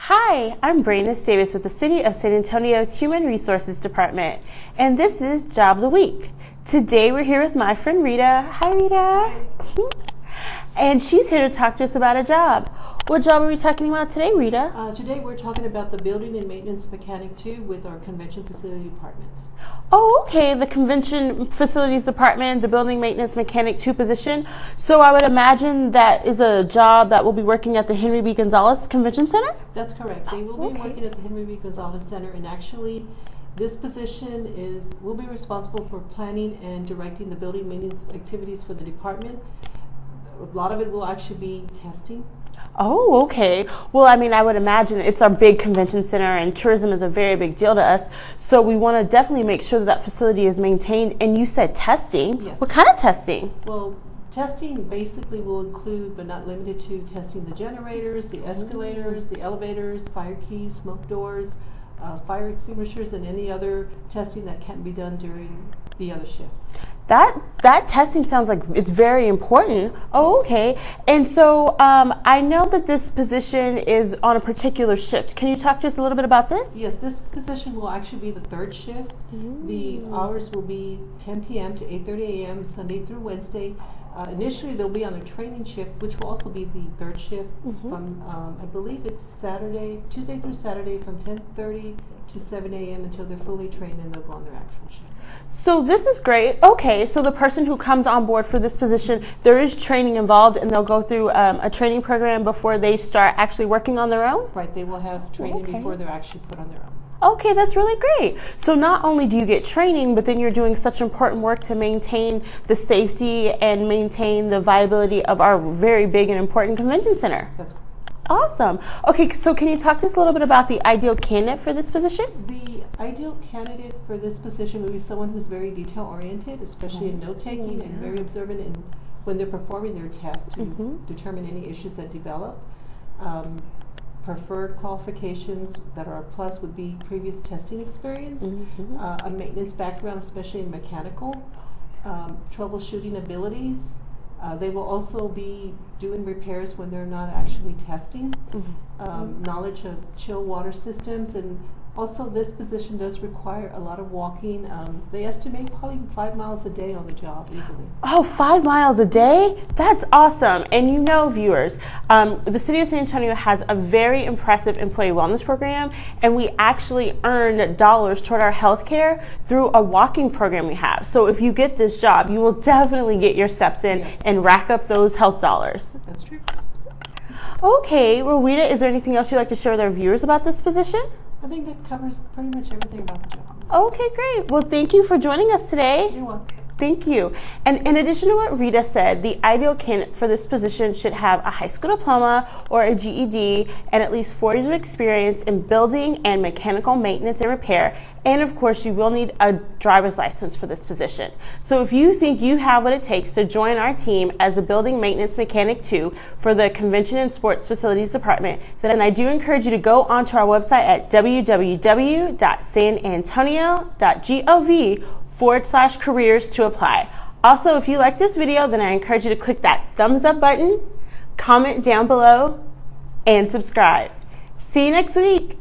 Hi, I'm Brandis Davis with the City of San Antonio's Human Resources Department, and this is Job of the Week. Today we're here with my friend Rita. Hi, Rita. And she's here to talk to us about a job. What job are we talking about today, Rita? Today we're talking about the Building and Maintenance Mechanic 2 with our Convention Facility Department. Oh, okay, the Convention Facilities Department, the Building Maintenance Mechanic 2 position. So I would imagine that is a job that will be working at the Henry B. Gonzalez Convention Center? That's correct. They will be working at the Henry B. Gonzalez Center, and actually this position will be responsible for planning and directing the building maintenance activities for the department. A lot of it will actually be testing. Oh, okay. Well, I mean, I would imagine it's our big convention center and tourism is a very big deal to us. So we want to definitely make sure that facility is maintained. And you said testing. Yes. What kind of testing? Well, testing basically will include, but not limited to, testing the generators, the escalators, the elevators, fire keys, smoke doors, fire extinguishers, and any other testing that can be done during the other shifts. That testing sounds like it's very important. Oh, okay. And so I know that this position is on a particular shift. Can you talk to us a little bit about this? Yes, this position will actually be the third shift. The hours will be 10 p.m. to 8:30 a.m. Sunday through Wednesday. Initially, they'll be on a training shift, which will also be the third shift from, I believe it's Tuesday through Saturday from 10:30 to 7 a.m. until they're fully trained and they'll go on their actual shift. So this is great. Okay, so the person who comes on board for this position, there is training involved and they'll go through a training program before they start actually working on their own? Right, they will have training before they're actually put on their own. Okay, that's really great. So not only do you get training, but then you're doing such important work to maintain the safety and maintain the viability of our very big and important convention center. That's correct. Awesome. Okay, so can you talk to us a little bit about the ideal candidate for this position? The ideal candidate for this position would be someone who's very detail-oriented, especially in note-taking, and very observant in when they're performing their tests to determine any issues that develop. Preferred qualifications that are a plus would be previous testing experience, a maintenance background, especially in mechanical, troubleshooting abilities. They will also be doing repairs when they're not actually testing, knowledge of chill water systems, and also this position does require a lot of walking. They estimate probably 5 miles a day on the job easily. Oh, 5 miles a day? That's awesome. And you know, viewers, the City of San Antonio has a very impressive employee wellness program, and we actually earn dollars toward our health care through a walking program we have. So if you get this job, you will definitely get your steps in and rack up those health dollars. That's true. Okay, well, Rita, is there anything else you'd like to share with our viewers about this position? I think that covers pretty much everything about the job. Okay, great. Well, thank you for joining us today. You're welcome. Thank you. And in addition to what Rita said, the ideal candidate for this position should have a high school diploma or a GED and at least 4 years of experience in building and mechanical maintenance and repair. And of course, you will need a driver's license for this position. So if you think you have what it takes to join our team as a Building Maintenance Mechanic 2 for the Convention and Sports Facilities Department, then I do encourage you to go onto our website at www.sanantonio.gov/careers to apply. Also, if you like this video, then I encourage you to click that thumbs up button, comment down below, and subscribe. See you next week.